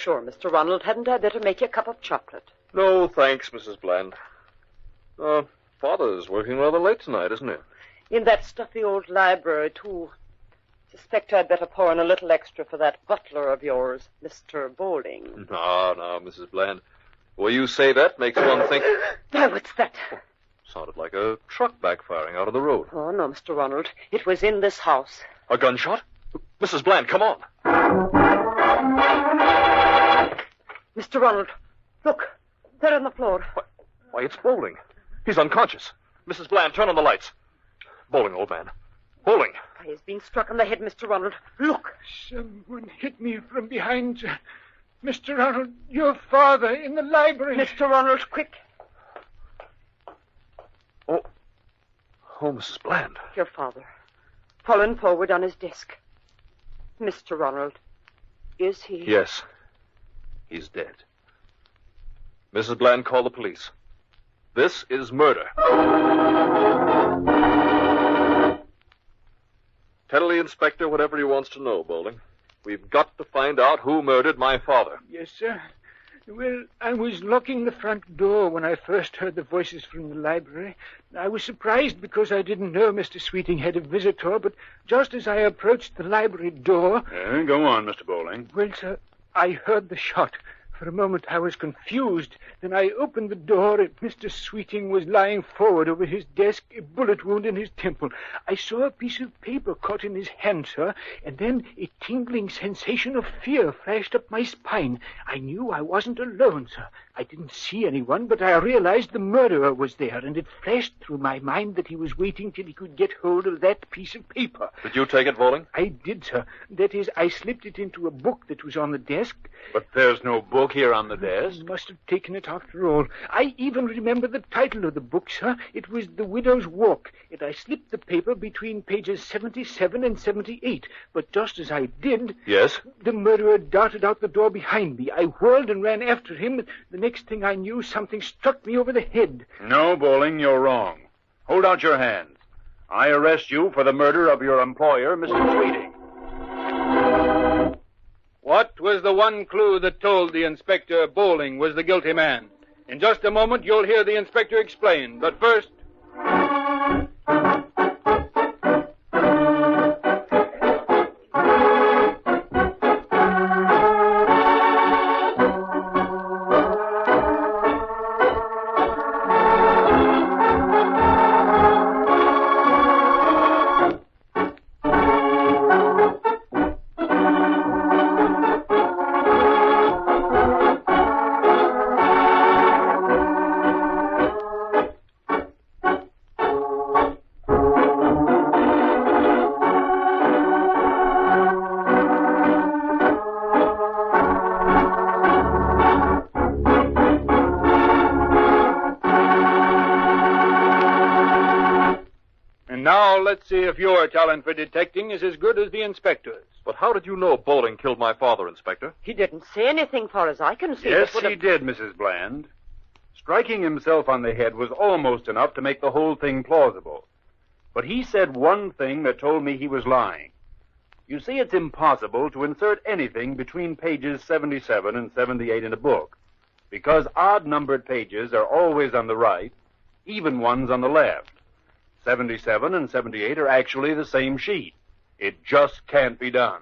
sure, Mr. Ronald. Hadn't I better make you a cup of chocolate? No, thanks, Mrs. Bland. Father's working rather late tonight, isn't he? In that stuffy old library, too. Suspect I'd better pour in a little extra for that butler of yours, Mr. Bowling. No, Mrs. Bland. Well, you say that makes one think... Why, what's that? Sounded like a truck backfiring out of the road. Oh, no, Mr. Ronald. It was in this house. A gunshot? Mrs. Bland, come on. Mr. Ronald, look. They're on the floor. Why, it's Bowling. He's unconscious. Mrs. Bland, turn on the lights. Bowling, old man. Bowling. He's been struck on the head, Mr. Ronald. Look. Someone hit me from behind, sir. Mr. Ronald, your father in the library. Mr. Ronald, quick. Oh, Mrs. Bland. Your father. Fallen forward on his desk. Mr. Ronald, is he... Yes. He's dead. Mrs. Bland, call the police. This is murder. Tell the inspector whatever he wants to know, Bowling. We've got to find out who murdered my father. Yes, sir. Well, I was locking the front door when I first heard the voices from the library. I was surprised because I didn't know Mr. Sweeting had a visitor, but just as I approached the library door... Go on, Mr. Bowling. Well, sir, I heard the shot. For a moment I was confused. Then I opened the door and Mr. Sweeting was lying forward over his desk, a bullet wound in his temple. I saw a piece of paper caught in his hand, sir, and then a tingling sensation of fear flashed up my spine. I knew I wasn't alone, sir. I didn't see anyone, but I realized the murderer was there, and it flashed through my mind that he was waiting till he could get hold of that piece of paper. Did you take it, Bowling? I did, sir. That is, I slipped it into a book that was on the desk. But there's no book here on the desk. I must have taken it after all. I even remember the title of the book, sir. It was The Widow's Walk, and I slipped the paper between pages 77 and 78. But just as I did... Yes? The murderer darted out the door behind me. I whirled and ran after him. The next thing I knew, something struck me over the head. No, Bowling, you're wrong. Hold out your hands. I arrest you for the murder of your employer, Mr. Sweeting. What was the one clue that told the inspector Bowling was the guilty man? In just a moment, you'll hear the inspector explain. But first... Now, let's see if your talent for detecting is as good as the inspector's. But how did you know Bowling killed my father, Inspector? He didn't say anything far as I can see. Yes, he did, Mrs. Bland. Striking himself on the head was almost enough to make the whole thing plausible. But he said one thing that told me he was lying. You see, it's impossible to insert anything between pages 77 and 78 in a book, because odd-numbered pages are always on the right, even ones on the left. 77 and 78 are actually the same sheet. It just can't be done.